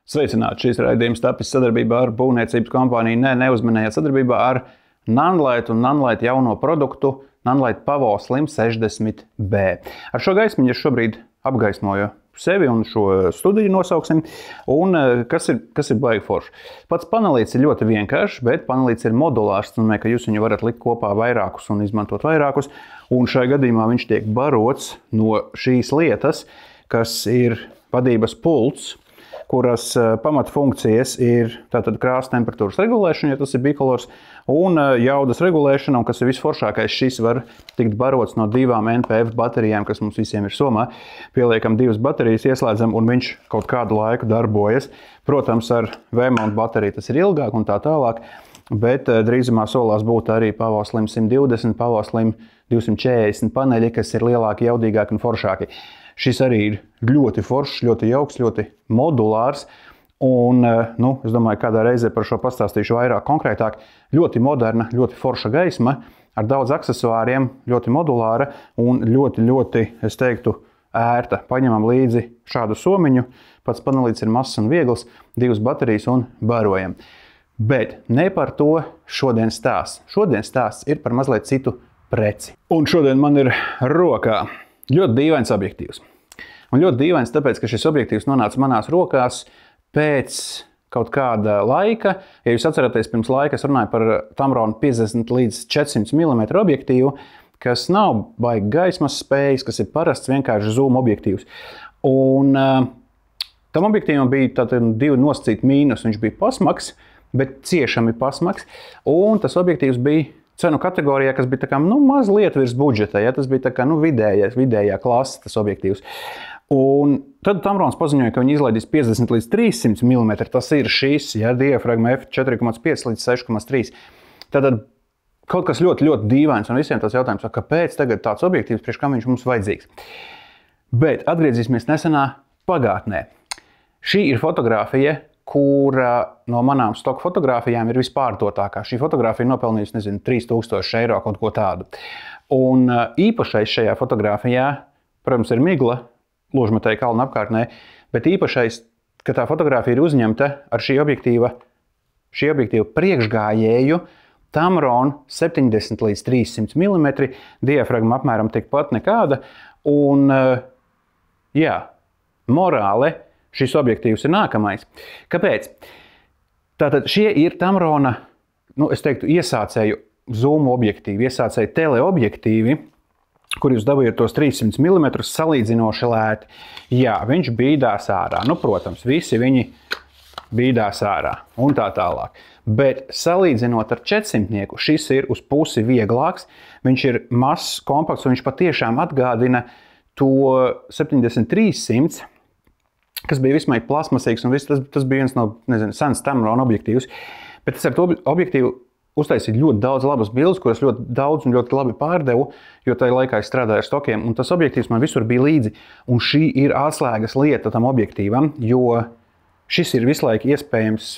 Sveicināti! Šīs raidījums tapis sadarbībā ar būvniecības kompāniju neuzminējāt sadarbībā ar Nanlite un Nanlite jauno produktu Nanlite Pavo Slim 60B. Ar šo gaismiņu es šobrīd apgaismoju sevi un šo studiju nosauksim. Un kas ir baigi forši? Pats panelīts ir ļoti vienkāršs, bet panelīts ir modulārs. Tas nozīmē, ka jūs viņu varat likt kopā vairākus un izmantot vairākus. Un šajā gadījumā viņš tiek barots no šīs lietas, kas ir vadības pults, kuras pamatfunkcijas ir tātad krāsa temperatūras regulēšana, ja tas ir bikolors, un jaudas regulēšana, un kas ir visforšākais, šis var tikt barots no divām NPF baterijām, kas mums visiem ir somā. Pieliekam divas baterijas, ieslēdzam, un viņš kaut kādu laiku darbojas. Protams, ar V-mount bateriju tas ir ilgāk un tā tālāk, bet drīzumā solās būt arī Pavo Slim 120, Pavo Slim 240 paneļi, kas ir lielāki, jaudīgāki un foršāki. Šis arī ir ļoti foršs, ļoti jauks, ļoti modulārs. Un, es domāju, kādā reizē par šo pastāstīšu vairāk konkrētāk. Ļoti moderna, ļoti forša gaisma, ar daudz aksesuāriem, ļoti modulāra un ļoti, es teiktu, ērta. Paņemam līdzi šādu somiņu, pats panelīts ir mazs un viegls, divas baterijas un barojam. Bet ne par to šodien stāsts. Šodien stāsts ir par mazliet citu preci. Un šodien man ir rokā ļoti dīvains objektīvs. Un ļoti dīvains, tāpēc, ka šis objektīvs nonāca manās rokās pēc kaut kāda laika. Ja jūs atceraties, pirms laika es runāju par Tamron 50 līdz 400 mm objektīvu, kas nav baigi gaismas spējas, kas ir parasts vienkārši zoom objektīvs. Un tam objektīvam bija tātad divi nosacīti mīnus. Viņš bija pasmaks, bet ciešami pasmaks. Un tas objektīvs bija cenu kategorijā, kas bija tā kā, mazliet virs budžeta. Ja? Tas bija tā kā, vidējā klasa tas objektīvs. Un tad Tamrons paziņoja, ka viņi izlaidīs 50 līdz 300 mm. Tas ir šis, ja, diafragma f4,5 līdz 6,3. Tātad kaut kas ļoti dīvains, un visiem tas jautājums, kāpēc tagad tāds objektīvs, priekš kam viņš mums vajadzīgs. Bet atgriezīsimies nesenā pagātnē. Šī ir fotogrāfija, kura no manām stoku fotogrāfijām ir vispārdotākā. Šī fotogrāfija nopelnījusi, 3000 eiro, kaut ko tādu. Un īpašais šajā fotogrāfijā, protams, ir migla, Lūžmetēja kalna apkārtnē, bet īpašais, ka tā fotogrāfija ir uzņemta ar šī objektīva priekšgājēju Tamron 70 līdz 300 mm, diafragma apmēram tikpat nekāda, un, morāli šis objektīvs ir nākamais. Kāpēc? Tātad šie ir Tamrona, es teiktu, iesācēju zoom objektīvi, iesācēju teleobjektīvi, kur jūs dabūjat tos 300 mm salīdzinoši lēti. Jā, viņš bīdās ārā. Protams, visi viņi bīdās ārā un tā tālāk. Bet salīdzinot ar 400, šis ir uz pusi vieglāks. Viņš ir mazs, kompakts, un viņš patiešām atgādina to 70-300, kas bija vismaz plasmasīgs, un tas bija viens no, sens Tamron objektīvs. Bet es ar to objektīvu uztaisīju ļoti daudz labas bildes, kuras ļoti daudz un ļoti labi pārdevu, jo tajā laikā es strādāju ar stokiem, un tas objektīvs man visur bija līdzi. Un šī ir atslēgas lieta tam objektīvam, jo šis ir visu laiku iespējams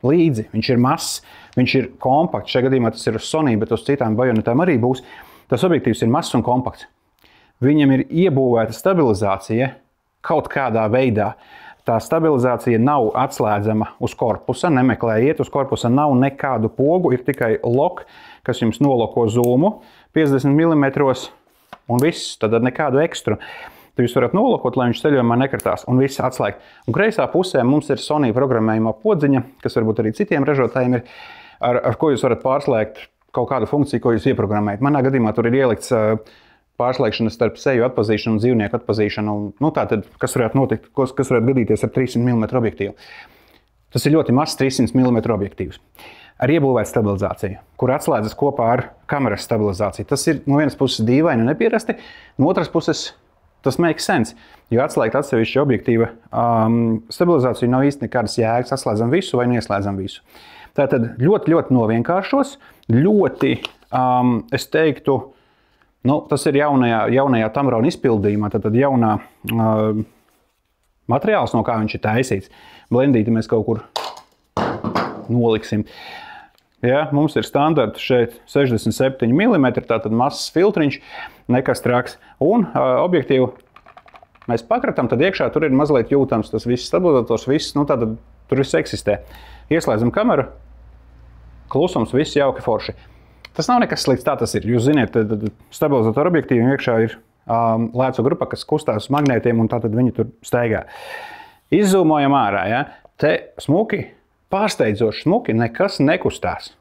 līdzi. Viņš ir mazs, viņš ir kompakts. Šajā gadījumā tas ir uz Sony, bet uz citām bajonetām arī būs. Tas objektīvs ir mazs un kompakts. Viņam ir iebūvēta stabilizācija kaut kādā veidā. Tā stabilizācija nav atslēdzama uz korpusa, nemeklējiet uz korpusa, nav nekādu pogu, ir tikai lok, kas jums noloko zoomu 50 mm un viss, tad nekādu ekstru. Tad jūs varat nolokot, lai viņš ceļojumā nekratās un viss atslēgt. Un kreisā pusē mums ir Sony programmējumā podziņa, kas varbūt arī citiem ražotājiem ir, ar ko jūs varat pārslēgt kaut kādu funkciju, ko jūs ieprogrammējat. Manā gadījumā tur ir ielikts pārslēgšana starp seju atpazīšanu un dzīvnieku atpazīšanu. Tātad, kas varētu notikt, kas varētu gadīties ar 300 mm objektīvu. Tas ir ļoti mazs 300 mm objektīvs. Ar iebūvētu stabilizāciju, kur atslēdzas kopā ar kameras stabilizāciju. Tas ir no vienas puses dīvaini un nepierasti, no otras puses tas makes sense, jo atslēgt atsevišķi objektīva stabilizāciju nav īsti nekādas jēgas, atslēdzam visu vai neieslēdzam visu. Tātad ļoti novienkāršos, ļoti, es teiktu, tas ir jaunajā Tamron izpildījumā, tad jaunā materiāls, no kā viņš ir taisīts. Blendīti mēs kaut kur noliksim. Ja, mums ir standarta šeit 67 mm, tātad mazs filtriņš, nekas traks. Un objektīvu mēs pakratam, tad iekšā tur ir mazliet jūtams tas viss stabilizators, viss, tātad tur viss eksistē. Ieslēdzam kameru, klusums, viss jauki forši. Tas nav nekas slikts, tā tas ir. Jūs ziniet, stabilizatoru objektīviem iekšā ir lēco grupa, kas kustās uz magnētiem, un tātad viņi tur staigā. Izzūmojam ārā, ja? Te smuki, pārsteidzoši smuki, nekas nekustās.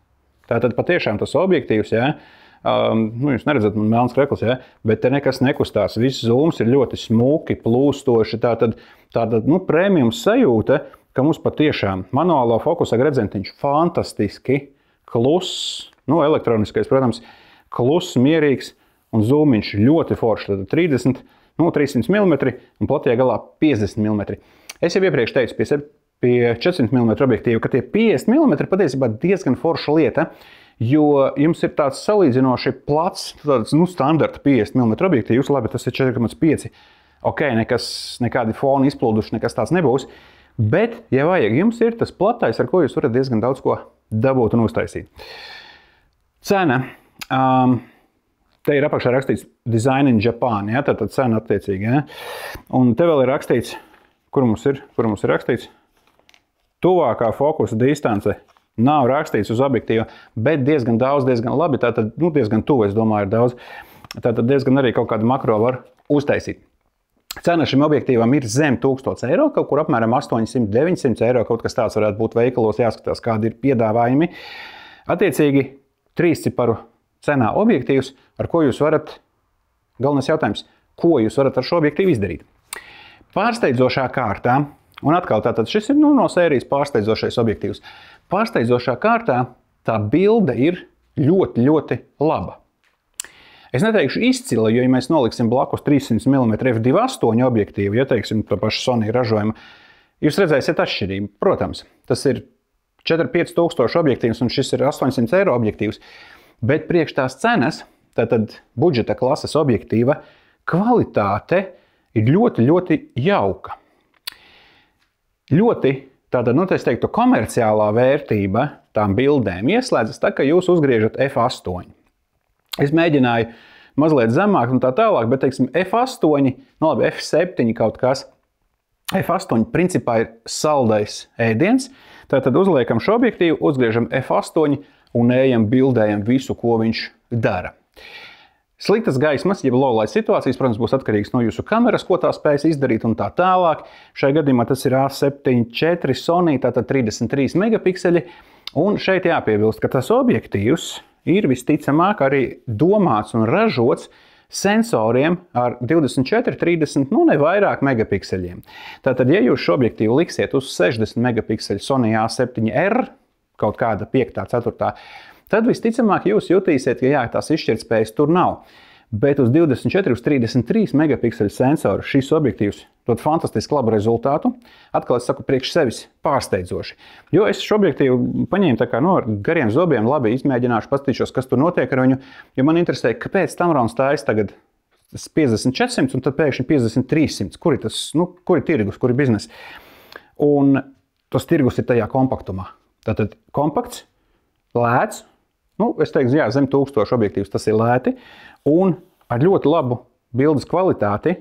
Tātad patiešām tas objektīvs, ja? Jūs neredzat, man melns krekls, ja? Bet te nekas nekustās. Viss zūms ir ļoti smuki, plūstoši, tātad premiums sajūta, ka mums patiešām manuālā fokusa gredzentiņš fantastiski, kluss, elektroniskais, protams, kluss, mierīgs un zūmiņš ļoti foršs. Tad 300 mm un platajā galā 50 mm. Es jau iepriekš teicu pie 400 mm objektīva, ka tie 50 mm patiesībā diezgan forša lieta, jo jums ir tāds salīdzinoši plats, tāds standarta 50 mm objektīvs, labi, tas ir 4,5. Ok, nekādi foni izplūduši, nekas tāds nebūs. Bet, ja vajag, jums ir tas platais, ar ko jūs varat diezgan daudz ko dabūt un uztaisīt. Cena. Te ir apakšā rakstīts Design in Japan, ja? Tātad cena attiecīgi. Ja? Un te vēl ir rakstīts, kur mums ir rakstīts? Tuvākā fokusa distance nav rakstīts uz objektīva, bet diezgan daudz, diezgan labi. Tātad, diezgan tuvu, es domāju, ir daudz. Tātad diezgan arī kaut kādu makro var uztaisīt. Cena šim objektīvam ir zem 1000 eiro, kaut kur apmēram 800–900 eiro, kaut kas tāds varētu būt veikalos, jāskatās, kādi ir piedāvājumi. Attiecīgi, 3 ciparu cenā objektīvs, ar ko jūs varat, galvenais jautājums, ko jūs varat ar šo objektīvu izdarīt. Pārsteidzošā kārtā, un atkal tātad šis ir no sērijas pārsteidzošais objektīvs. Pārsteidzošā kārtā tā bilde ir ļoti, ļoti laba. Es neteikšu izcila, jo, ja mēs noliksim blakus 300 mm f2.8 objektīvu, ja teiksim to pašu Sony ražojumu, jūs redzēsiet atšķirību. Protams, tas ir 4–5 tūkstoši objektīvs un šis ir 800 eiro objektīvs, bet priekš tās cenas, tātad budžeta klases objektīva, kvalitāte ir ļoti, ļoti jauka. Ļoti, tātad, es teiktu, komerciālā vērtība tām bildēm ieslēdzas tā, ka jūs uzgriežat f8. Es mēģināju mazliet zemāk un tā tālāk, bet, teiksim, f8, f7 kaut kas. f8 principā ir saldais ēdiens. Tātad uzliekam šo objektīvu, uzgriežam f8 un ejam bildējam visu, ko viņš dara. Sliktas gaismas, jeb low light situācijas, protams, būs atkarīgs no jūsu kameras, ko tā spējas izdarīt un tā tālāk. Šajā gadījumā tas ir A7 IV Sony, tātad 33 megapikseli. Un šeit jāpiebilst, ka tas objektīvs ir visticamāk arī domāts un ražots sensoriem ar 24, 30, ne vairāk megapikseļiem. Tātad, ja jūs šo objektīvu liksiet uz 60 megapikseļu Sony A7R, kaut kāda 5., 4., tad visticamāk jūs jutīsiet, ka jā, tās izšķirtspējas tur nav. Bet uz 24, uz 33 megapikseļu sensoru šis objektīvs dod fantastiski labu rezultātu. Atkal es saku priekš sevis pārsteidzoši. Jo es šo objektīvu paņēmu tā kā ar gariem zobiem, labi izmēģināšu, paskatīšos, kas tur notiek ar viņu. Jo man interesē, kāpēc Tamrons taisa tagad 50–400 un tad pēkšņi 50–300. Kur ir tas, kur ir tirgus, kur ir biznesa? Un tas tirgus ir tajā kompaktumā. Tātad kompakts, lēts, es teiktu, jā, zem 1000 objektīvs tas ir lēti un ar ļoti labu bildes kvalitāti.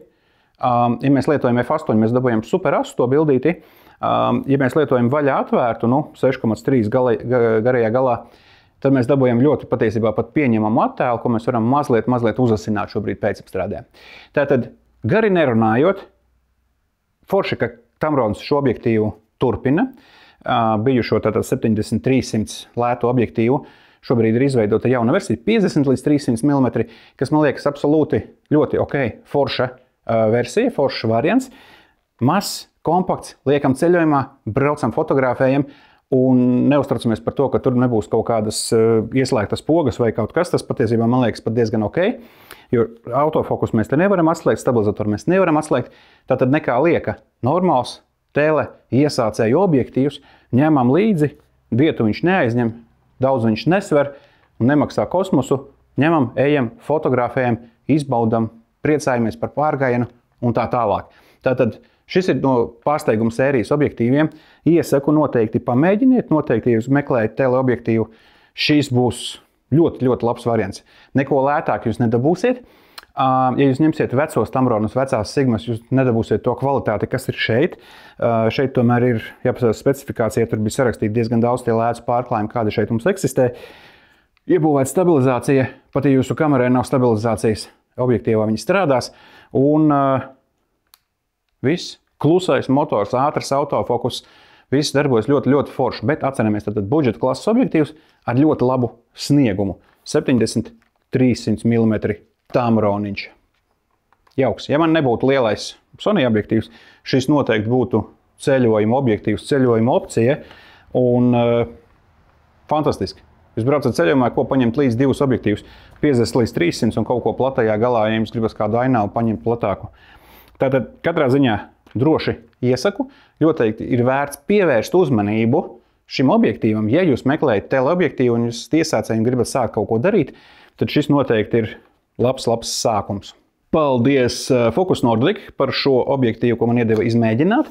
Ja mēs lietojam f8, mēs dabūjam super 8 bildīti. Ja mēs lietojam vaļā atvērtu, 6,3 garajā galā, tad mēs dabūjam ļoti patiesībā pat pieņemamu attēlu, ko mēs varam mazliet uzasināt šobrīd pēcapstrādē. Tātad, gari nerunājot, forši, ka Tamrons šo objektīvu turpina. Bijušo tātad 70–300 lētu objektīvu. Šobrīd ir izveidota jauna versija 50–300 mm, kas man liekas absolūti ļoti forša versija, foršs variants. Mazs, kompakts, liekam ceļojumā, braucam, fotografējam un neuztraucamies par to, ka tur nebūs kaut kādas ieslēgtas pogas vai kaut kas. Tas patiesībā man liekas pat diezgan jo autofokus mēs te nevaram atslēgt, stabilizatoru mēs nevaram atslēgt. Tātad nekā lieka normāls tele iesācēju objektīvs, ņemam līdzi, vietu viņš neaizņem, daudz viņš nesver un nemaksā kosmosu, ņemam, ejam, fotografējam, izbaudam, priecājamies par pārgājienu un tā tālāk. Tātad šis ir no pārsteiguma sērijas objektīviem. Iesaku noteikti pamēģiniet, noteikti, ja jūs meklējat teleobjektīvu, šis būs ļoti, ļoti labs variants. Neko lētāk jūs nedabūsiet. Ja jūs ņemsiet vecos Tamronus, vecās Sigmas, jūs nedabūsiet to kvalitāti, kas ir šeit. Šeit tomēr ir jāpasās specifikācija, tur bija sarakstīti diezgan daudz tie lēcu pārklājumi, kādi šeit mums eksistē. Iebūvēt stabilizācija, pat ja jūsu kamerai nav stabilizācijas, objektīvā viņi strādās. Un viss, klusais motors, ātrs autofokus, viss darbojas ļoti, ļoti forši. Bet atceramies, tad budžeta klases objektīvs ar ļoti labu sniegumu. 70-300 mm. Tamroniņš. Jauks. Ja man nebūtu lielais Sony objektīvs, šis noteikti būtu ceļojuma objektīvs, ceļojuma opcija. Un fantastiski. Jūs braucat ceļojumā, ko paņemt līdz 2 objektīvus, 50 līdz 300 un kaut ko platajā galā, ja jums gribas kādu ainavu paņemt platāku. Tātad katrā ziņā droši iesaku, ļoti ir vērts pievērst uzmanību šim objektīvam. Ja jūs meklējat teleobjektīvu un jūs iesācēji un gribat sākt kaut ko darīt, tad šis noteikti ir labs sākums. Paldies Focus Nordic par šo objektīvu, ko man iedeva izmēģināt.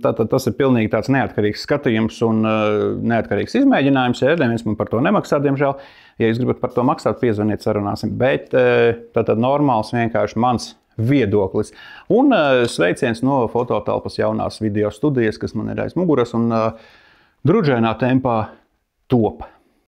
Tātad tas ir pilnīgi tāds neatkarīgs skatījums un neatkarīgs izmēģinājums. Ja, neviens man par to nemaksā, diemžēl. Ja jūs gribat par to maksāt, piezvaniet, sarunāsim. Bet tātad normāls vienkārši mans viedoklis. Un sveiciens no fototelpas jaunās video studijas, kas man ir aiz muguras un drudžainā tempā top.